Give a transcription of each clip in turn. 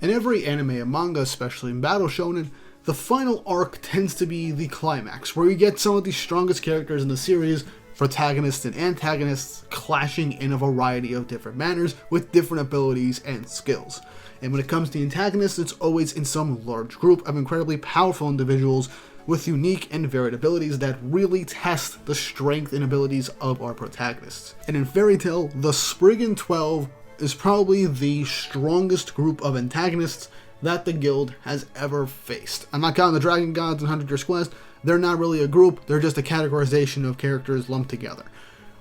In every anime and manga, especially in Battle Shonen, the final arc tends to be the climax, where you get some of the strongest characters in the series, protagonists and antagonists, clashing in a variety of different manners with different abilities and skills. And when it comes to the antagonists, it's always in some large group of incredibly powerful individuals with unique and varied abilities that really test the strength and abilities of our protagonists. And in Fairy Tail, the Spriggan 12 is probably the strongest group of antagonists that the guild has ever faced. I'm not counting the Dragon Gods and 100 Years Quest. They're not really a group, they're just a categorization of characters lumped together.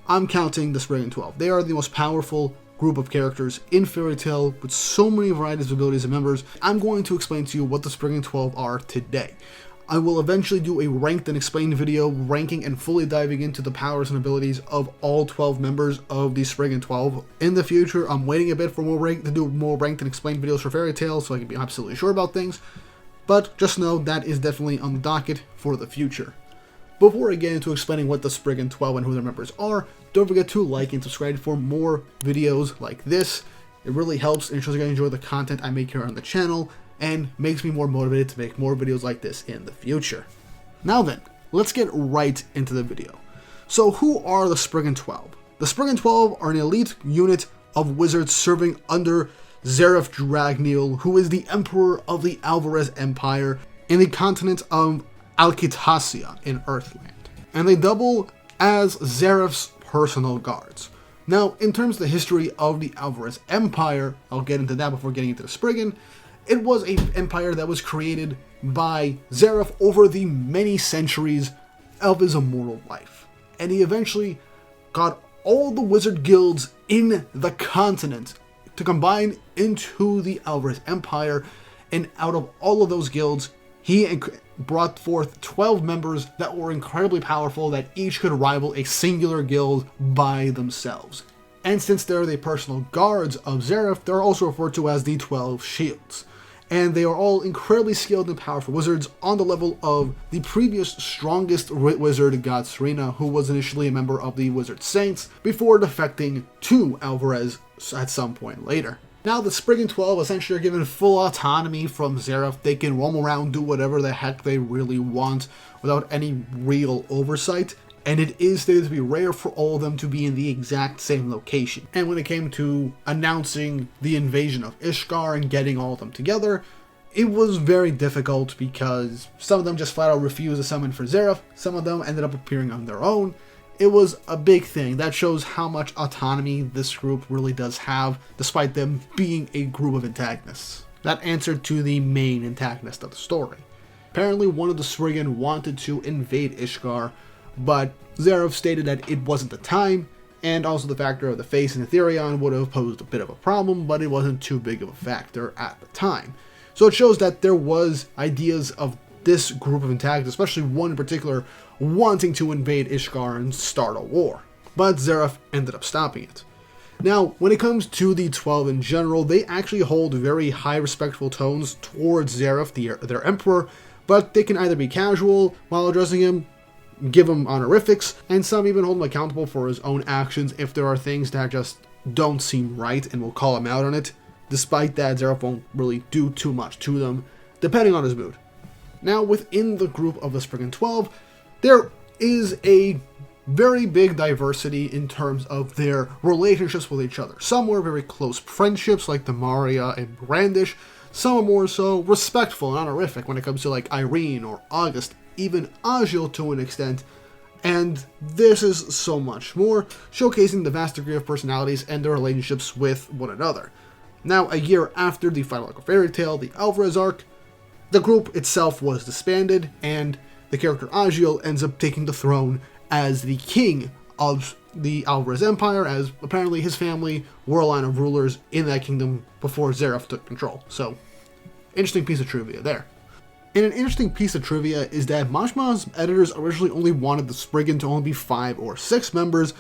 I'm counting the Spriggan 12. They are the most powerful group of characters in Fairy Tail with so many varieties of abilities and members. I'm going to explain to you what the Spriggan 12 are today. I will eventually do a ranked and explained video ranking and fully diving into the powers and abilities of all 12 members of the Spriggan 12. In the future, I'm waiting a bit for to do more ranked and explained videos for Fairy Tail so I can be absolutely sure about things. But just know that is definitely on the docket for the future. Before I get into explaining what the Spriggan 12 and who their members are, don't forget to like and subscribe for more videos like this. It really helps and shows you guys enjoy the content I make here on the channel and makes me more motivated to make more videos like this in the future. Now then, let's get right into the video. So who are the Spriggan 12? The Spriggan 12 are an elite unit of wizards serving under Zeref Dragneel, who is the Emperor of the Alvarez Empire in the continent of Alkitasia in Earthland. And they double as Zeref's personal guards. Now, in terms of the history of the Alvarez Empire, I'll get into that before getting into the Spriggan. It was an empire that was created by Zeref over the many centuries of his immortal life. And he eventually got all the wizard guilds in the continent to combine into the Alvarez Empire, and out of all of those guilds, he brought forth 12 members that were incredibly powerful that each could rival a singular guild by themselves. And since they're the personal guards of Zeref, they're also referred to as the 12 Shields. And they are all incredibly skilled and powerful wizards on the level of the previous strongest wizard god Serena, who was initially a member of the Wizard Saints before defecting to Alvarez at some point later. Now the Spriggan 12 essentially are given full autonomy from Zeref. They can roam around, do whatever the heck they really want without any real oversight. And it is stated to be rare for all of them to be in the exact same location. And when it came to announcing the invasion of Ishgard and getting all of them together, it was very difficult because some of them just flat out refused to summon for Zeref, some of them ended up appearing on their own. It was a big thing. That shows how much autonomy this group really does have, despite them being a group of antagonists. That answered to the main antagonist of the story. Apparently one of the Spriggan wanted to invade Ishgard, but Zeref stated that it wasn't the time, and also the factor of the face and Ethereon would have posed a bit of a problem, but it wasn't too big of a factor at the time. So it shows that there was ideas of this group of antagonists, especially one in particular, wanting to invade Ishgard and start a war. But Zeref ended up stopping it. Now, when it comes to the 12 in general, they actually hold very high respectful tones towards Zeref, their emperor, but they can either be casual while addressing him, give him honorifics, and some even hold him accountable for his own actions if there are things that just don't seem right and will call him out on it. Despite that, Zeref won't really do too much to them, depending on his mood. Now, within the group of the Spriggan 12, there is a very big diversity in terms of their relationships with each other. Some were very close friendships, like Dimaria and Brandish. Some are more so respectful and honorific when it comes to like Irene or August, even Ajeel to an extent. And this is so much more, showcasing the vast degree of personalities and their relationships with one another. Now, a year after the final arc of Fairy Tail, the Alvarez arc, the group itself was disbanded, and the character Ajeel ends up taking the throne as the king of the Alvarez Empire, as apparently his family were a line of rulers in that kingdom before Zeref took control. So, interesting piece of trivia there. And an interesting piece of trivia is that Majma's editors originally only wanted the Spriggan to only be 5 or 6 members,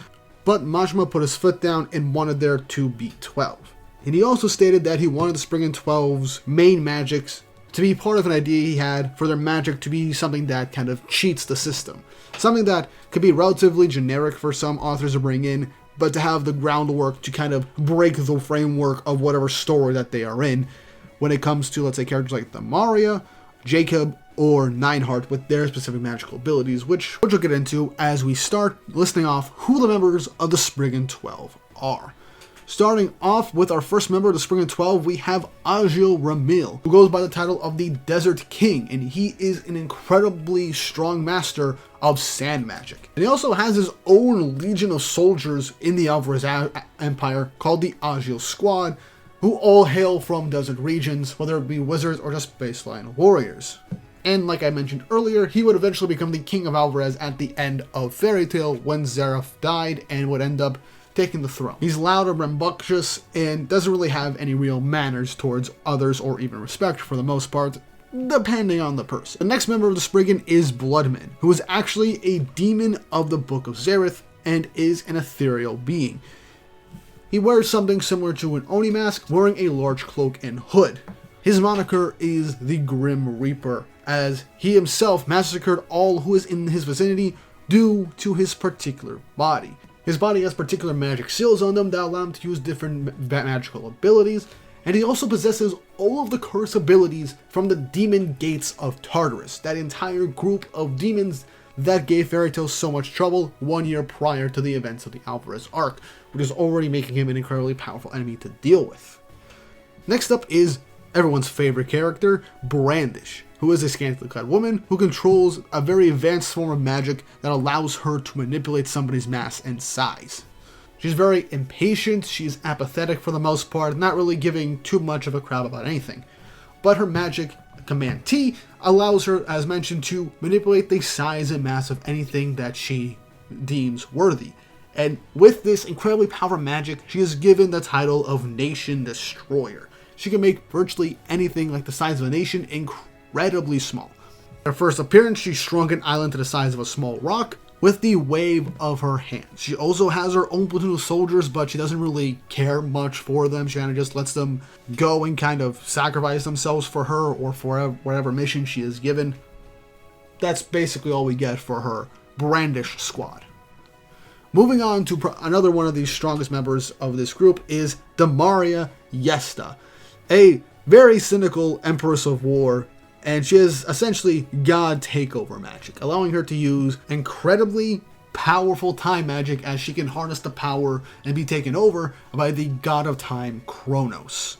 but Majma put his foot down and wanted there to be 12. And he also stated that he wanted the Spriggan 12's main magics to be part of an idea he had for their magic to be something that kind of cheats the system. Something that could be relatively generic for some authors to bring in, but to have the groundwork to kind of break the framework of whatever story that they are in, when it comes to, let's say, characters like Dimaria, Jacob, or Neinhart with their specific magical abilities, which we'll get into as we start listing off who the members of the Spriggan 12 are. Starting off with our first member of the Spriggan 12, we have Ajeel Ramil, who goes by the title of the Desert King, and he is an incredibly strong master of sand magic. And he also has his own legion of soldiers in the Alvarez Empire called the Ajeel Squad, who all hail from desert regions, whether it be wizards or just baseline warriors. And like I mentioned earlier, he would eventually become the King of Alvarez at the end of Fairy Tail when Zeref died and would end up taking the throne. He's loud and rambunctious and doesn't really have any real manners towards others or even respect for the most part, depending on the person. The next member of the Spriggan is Bloodman, who is actually a demon of the Book of Zeref and is an ethereal being. He wears something similar to an Oni mask, wearing a large cloak and hood. His moniker is the Grim Reaper, as he himself massacred all who is in his vicinity due to his particular body. His body has particular magic seals on them that allow him to use different magical abilities, and he also possesses all of the curse abilities from the Demon Gates of Tartarus, that entire group of demons that gave Fairy Tail so much trouble 1 year prior to the events of the Alvarez arc, which is already making him an incredibly powerful enemy to deal with. Next up is everyone's favorite character, Brandish, who is a scantily clad woman who controls a very advanced form of magic that allows her to manipulate somebody's mass and size. She's very impatient, she's apathetic for the most part, not really giving too much of a crap about anything. But her magic, Command T, allows her, as mentioned, to manipulate the size and mass of anything that she deems worthy. And with this incredibly powerful magic, she is given the title of Nation Destroyer. She can make virtually anything like the size of a nation incredibly small. At her first appearance, she shrunk an island to the size of a small rock with the wave of her hand. She also has her own platoon of soldiers, but she doesn't really care much for them. She kind of just lets them go and kind of sacrifice themselves for her or for whatever mission she is given. That's basically all we get for her Brandish squad. Moving on to another one of the strongest members of this group is Dimaria Yesta, a very cynical Empress of War, and she is essentially God takeover magic, allowing her to use incredibly powerful time magic as she can harness the power and be taken over by the God of Time, Kronos.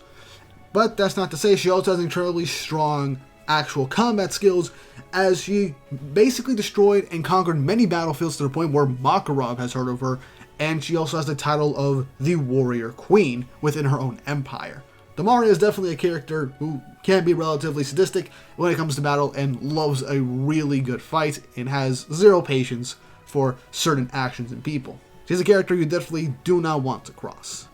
But that's not to say she also has incredibly strong actual combat skills, as she basically destroyed and conquered many battlefields to the point where Makarov has heard of her, and she also has the title of the Warrior Queen within her own empire. Dimaria is definitely a character who can be relatively sadistic when it comes to battle and loves a really good fight and has zero patience for certain actions and people. She's a character you definitely do not want to cross.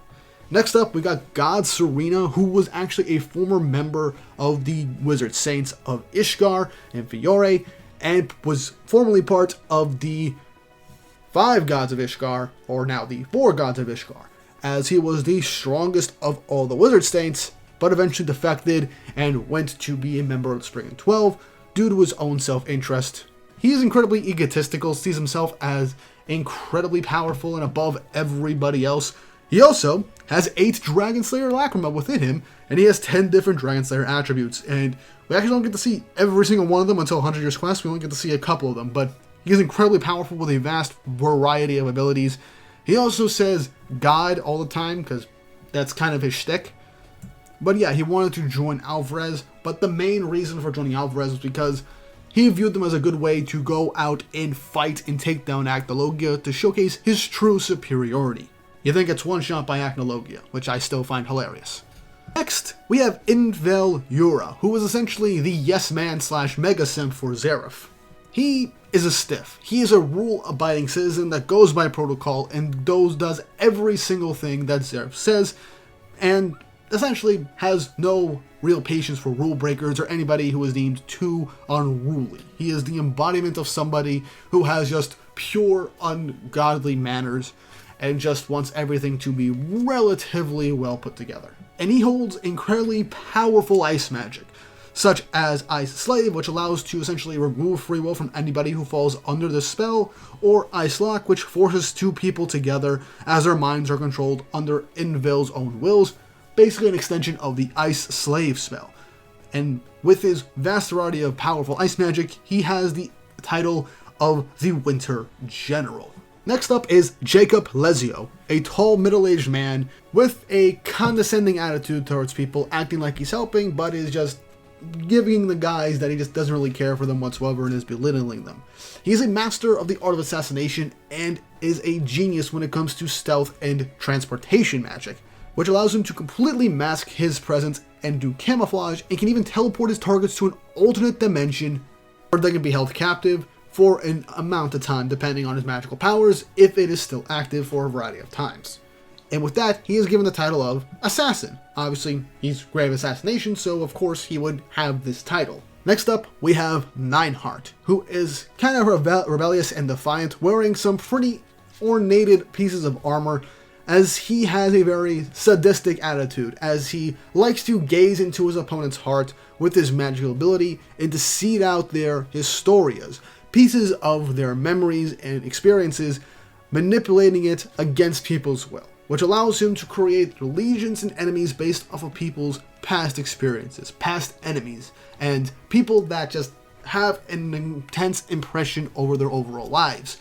Next up, we got God Serena, who was actually a former member of the Wizard Saints of Ishgard and Fiore, and was formerly part of the 5 Gods of Ishgard, or now the 4 Gods of Ishgard, as he was the strongest of all the Wizard Saints, but eventually defected and went to be a member of the Spriggan 12 due to his own self-interest. He is incredibly egotistical, sees himself as incredibly powerful and above everybody else. He also has 8 Dragon Slayer Lacrima within him, and he has 10 different Dragon Slayer attributes, and we actually don't get to see every single one of them until 100 Years Quest. We only get to see a couple of them, but he is incredibly powerful with a vast variety of abilities. He also says God all the time, because that's kind of his shtick. But yeah, he wanted to join Alvarez, but the main reason for joining Alvarez was because he viewed them as a good way to go out and fight and take down Acnologia to showcase his true superiority. You think it's one shot by Acnologia, which I still find hilarious. Next, we have Invel, who is essentially the yes man / mega simp for Zeref. He is a stiff. He is a rule-abiding citizen that goes by protocol and does every single thing that Zeref says, and essentially has no real patience for rule breakers or anybody who is deemed too unruly. He is the embodiment of somebody who has just pure ungodly manners and just wants everything to be relatively well put together. And he holds incredibly powerful ice magic, such as Ice Slave, which allows to essentially remove free will from anybody who falls under the spell, or Ice Lock, which forces 2 people together as their minds are controlled under Invel's own wills, basically an extension of the Ice Slave spell. And with his vast variety of powerful ice magic, he has the title of the Winter General. Next up is Jacob Lezio, a tall middle-aged man with a condescending attitude towards people, acting like he's helping, but is just giving the guys that he just doesn't really care for them whatsoever and is belittling them. He's a master of the art of assassination and is a genius when it comes to stealth and transportation magic, which allows him to completely mask his presence and do camouflage, and can even teleport his targets to an alternate dimension where they can be held captive for an amount of time depending on his magical powers, if it is still active for a variety of times. And with that, he is given the title of Assassin. Obviously, he's great at assassination, so of course he would have this title. Next up, we have Neinhart, who is kind of rebellious and defiant, wearing some pretty ornated pieces of armor, as he has a very sadistic attitude, as he likes to gaze into his opponent's heart with his magical ability and to seed out their historias, pieces of their memories and experiences, manipulating it against people's will, which allows him to create legions and enemies based off of people's past experiences, past enemies, and people that just have an intense impression over their overall lives.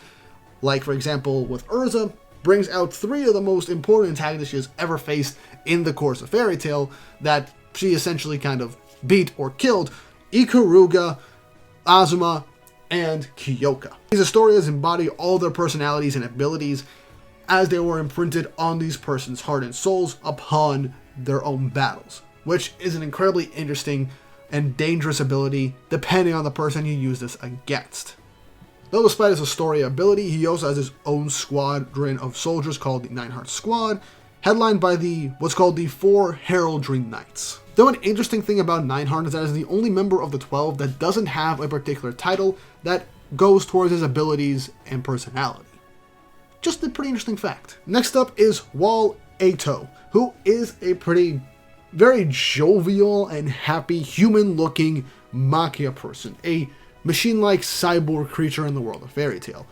Like, for example, with Urza, brings out 3 of the most important antagonists she has ever faced in the course of Fairy Tail that she essentially kind of beat or killed: Ikaruga, Azuma, and Kyoka. These historias embody all their personalities and abilities as they were imprinted on these persons' heart and souls upon their own battles, which is an incredibly interesting and dangerous ability depending on the person you use this against. Though despite his Historia ability, he also has his own squadron of soldiers called the Neinhart Squad, headlined by what's called the 4 Heraldry Knights. Though an interesting thing about Neinhart is that he's the only member of the 12 that doesn't have a particular title that goes towards his abilities and personality. Just a pretty interesting fact. Next up is Eehto, who is a very jovial and happy human-looking Maquia person, a machine-like cyborg creature in the world of Fairy Tail,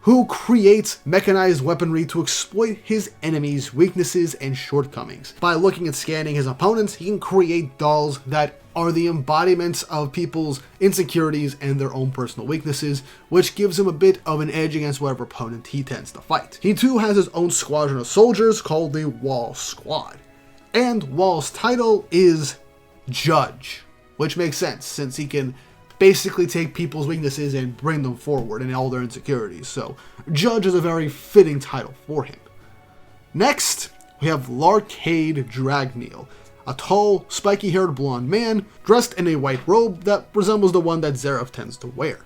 who creates mechanized weaponry to exploit his enemies' weaknesses and shortcomings. By looking and scanning his opponents, he can create dolls that are the embodiments of people's insecurities and their own personal weaknesses, which gives him a bit of an edge against whatever opponent he tends to fight. He too has his own squadron of soldiers called the Wall Squad, and Wall's title is Judge, which makes sense since he can basically take people's weaknesses and bring them forward and all their insecurities, so Judge is a very fitting title for him. Next, we have Larcade Dragneel, a tall, spiky-haired blonde man dressed in a white robe that resembles the one that Zeref tends to wear.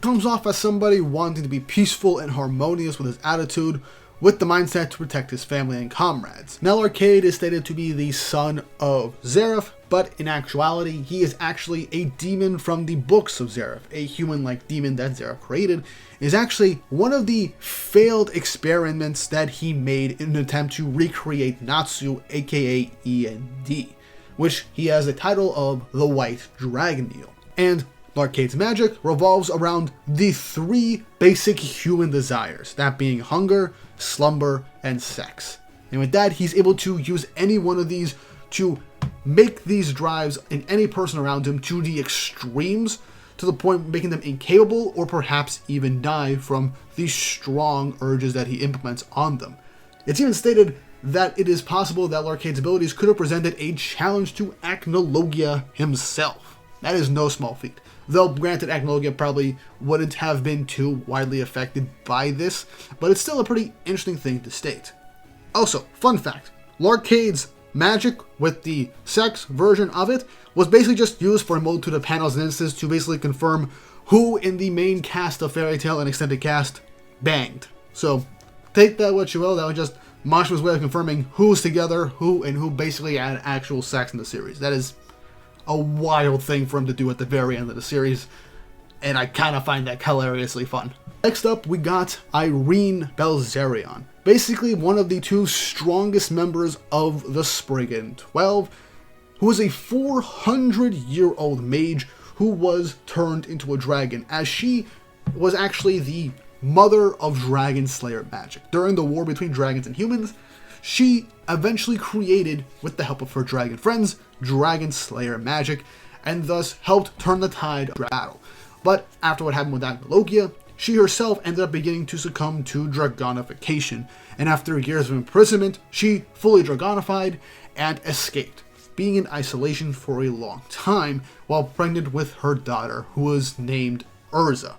Comes off as somebody wanting to be peaceful and harmonious with his attitude, with the mindset to protect his family and comrades. Now, Larcade is stated to be the son of Zeref, but in actuality, he is actually a demon from the books of Zeref. A human-like demon that Zeref created is actually one of the failed experiments that he made in an attempt to recreate Natsu, aka END, which he has the title of the White Dragneel. And Larcade's magic revolves around the 3 basic human desires, that being hunger, slumber, and sex. And with that, he's able to use any one of these to make these drives in any person around him to the extremes, to the point of making them incapable or perhaps even die from the strong urges that he implements on them. It's even stated that it is possible that Larcade's abilities could have presented a challenge to Acnologia himself. That is no small feat. Though, granted, Acnologia probably wouldn't have been too widely affected by this, but it's still a pretty interesting thing to state. Also, fun fact, Larcade's magic with the sex version of it was basically just used for a multitude of panels and instances to basically confirm who in the main cast of Fairy Tail and extended cast banged. So, take that what you will, that was just Mashima's way of confirming who's together, who basically had actual sex in the series. That is a wild thing for him to do at the very end of the series, and I kind of find that hilariously fun. Next up, we got Irene Belserion, basically one of the 2 strongest members of the Spriggan 12, who is a 400-year-old mage who was turned into a dragon, as she was actually the mother of dragon slayer magic. During the war between dragons and humans, she eventually created, with the help of her dragon friends, Dragon Slayer magic, and thus helped turn the tide of battle. But after what happened with Agnologia, she herself ended up beginning to succumb to dragonification, and after years of imprisonment, she fully dragonified and escaped, being in isolation for a long time while pregnant with her daughter, who was named Urza.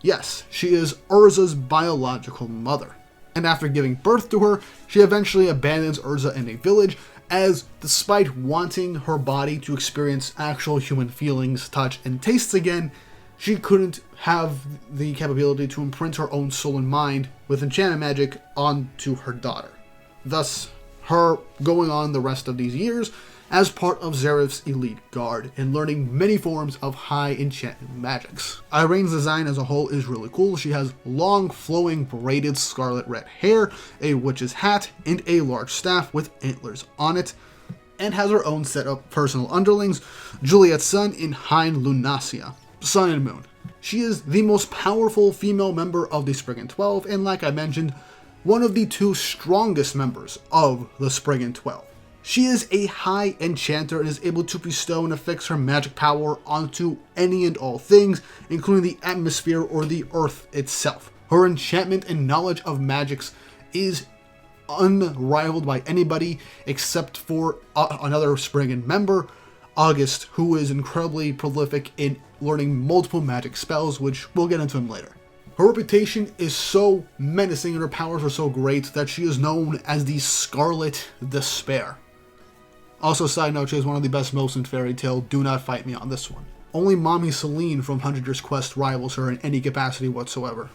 Yes, she is Urza's biological mother. And after giving birth to her, she eventually abandons Urza in a village, as despite wanting her body to experience actual human feelings, touch, and tastes again, she couldn't have the capability to imprint her own soul and mind with enchantment magic onto her daughter. Thus, her going on the rest of these years as part of Zeref's elite guard and learning many forms of high enchantment magics. Irene's design as a whole is really cool. She has long, flowing, braided scarlet red hair, a witch's hat, and a large staff with antlers on it, and has her own set of personal underlings, Juliet's son in Hein Lunacia, Sun and Moon. She is the most powerful female member of the Spriggan 12, and like I mentioned, one of the two strongest members of the Spriggan 12. She is a high enchanter and is able to bestow and affix her magic power onto any and all things, including the atmosphere or the earth itself. Her enchantment and knowledge of magics is unrivaled by anybody except for another Spriggan member, August, who is incredibly prolific in learning multiple magic spells, which we'll get into him later. Her reputation is so menacing and her powers are so great that she is known as the Scarlet Despair. Also, side note, she is one of the best moves in Fairy Tail. Do not fight me on this one. Only Mommy Celine from 100 Years Quest rivals her in any capacity whatsoever.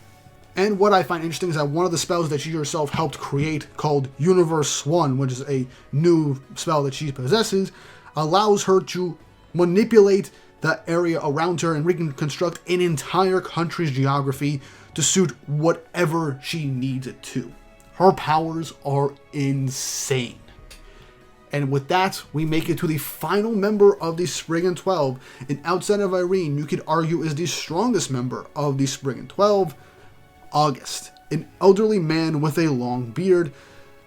And what I find interesting is that one of the spells that she herself helped create, called Universe 1, which is a new spell that she possesses, allows her to manipulate the area around her and reconstruct an entire country's geography to suit whatever she needs it to. Her powers are insane. And with that, we make it to the final member of the Spriggan 12, and outside of Irene, you could argue is the strongest member of the Spriggan 12, August, an elderly man with a long beard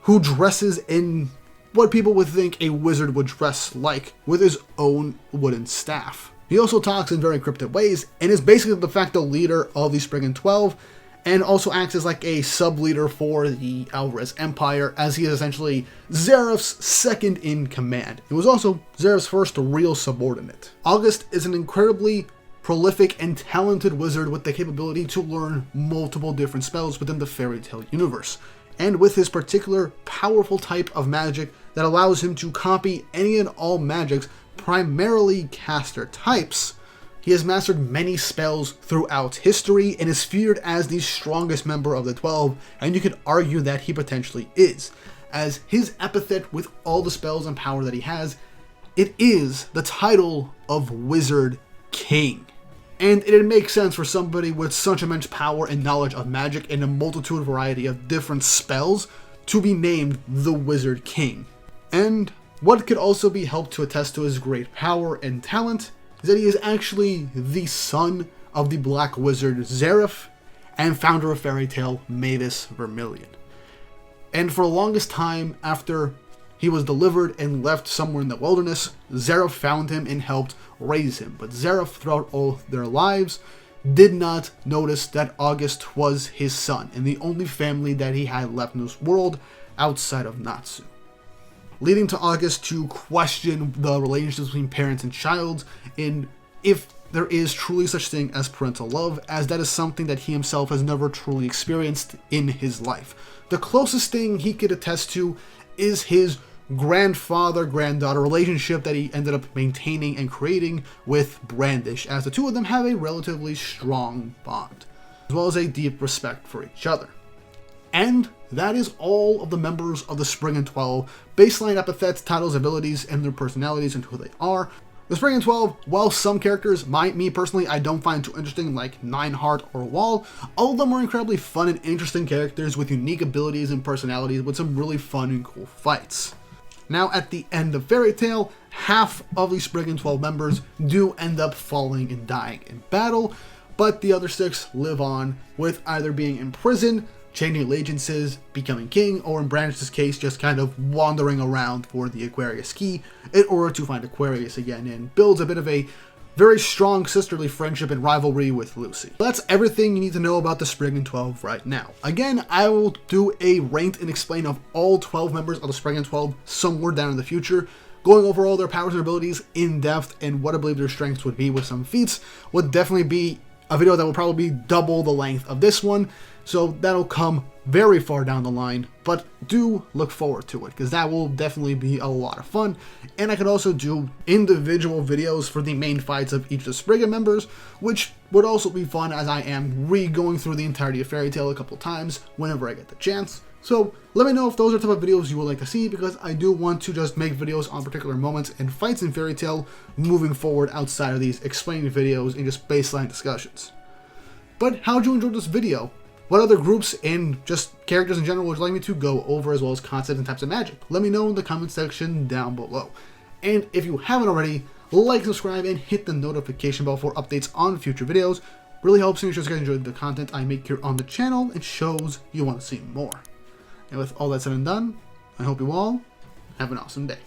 who dresses in what people would think a wizard would dress like, with his own wooden staff. He also talks in very cryptic ways, and is basically the de facto leader of the Spriggan 12, and also acts as like a sub-leader for the Alvarez Empire, as he is essentially Zeref's second in command. He was also Zeref's first real subordinate. August is an incredibly prolific and talented wizard with the capability to learn multiple different spells within the Fairy Tail universe, and with his particular powerful type of magic that allows him to copy any and all magics, primarily caster types, he has mastered many spells throughout history and is feared as the strongest member of the 12, and you could argue that he potentially is, as his epithet with all the spells and power that he has, it is the title of Wizard King. And it makes sense for somebody with such immense power and knowledge of magic and a multitude variety of different spells to be named the Wizard King. And what could also be helped to attest to his great power and talent is that he is actually the son of the Black Wizard Zeref and founder of Fairy Tail, Mavis Vermilion. And for the longest time after he was delivered and left somewhere in the wilderness, Zeref found him and helped raise him. But Zeref, throughout all their lives, did not notice that August was his son and the only family that he had left in this world outside of Natsu, leading to August to question the relationships between parents and child, and if there is truly such thing as parental love, as that is something that he himself has never truly experienced in his life. The closest thing he could attest to is his grandfather-granddaughter relationship that he ended up maintaining and creating with Brandish, as the two of them have a relatively strong bond, as well as a deep respect for each other. And that is all of the members of the Spriggan 12, baseline epithets, titles, abilities, and their personalities and who they are. The Spriggan 12, while some characters, me personally, I don't find too interesting, like Neinhart or Wall, all of them are incredibly fun and interesting characters with unique abilities and personalities with some really fun and cool fights. Now, at the end of Fairy Tail, half of the Spriggan 12 members do end up falling and dying in battle, but the other 6 live on, with either being imprisoned changing allegiances, becoming king, or in Brandish's case, just kind of wandering around for the Aquarius key in order to find Aquarius again, and builds a bit of a very strong sisterly friendship and rivalry with Lucy. That's everything you need to know about the Spriggan 12 right now. Again, I will do a ranked and explain of all 12 members of the Spriggan 12 somewhere down in the future, going over all their powers and abilities in depth and what I believe their strengths would be with some feats. Would definitely be a video that will probably be double the length of this one, so that'll come very far down the line, but do look forward to it, because that will definitely be a lot of fun. And I could also do individual videos for the main fights of each of the Spriggan members, which would also be fun, as I am re-going through the entirety of Fairy Tail a couple times whenever I get the chance. So let me know if those are the type of videos you would like to see, because I do want to just make videos on particular moments and fights in Fairy Tail moving forward outside of these explaining videos and just baseline discussions. But how'd you enjoy this video? What other groups and just characters in general would you like me to go over, as well as concepts and types of magic? Let me know in the comment section down below. And if you haven't already, like, subscribe, and hit the notification bell for updates on future videos. Really helps me ensure you guys enjoy the content I make here on the channel and shows you want to see more. And with all that said and done, I hope you all have an awesome day.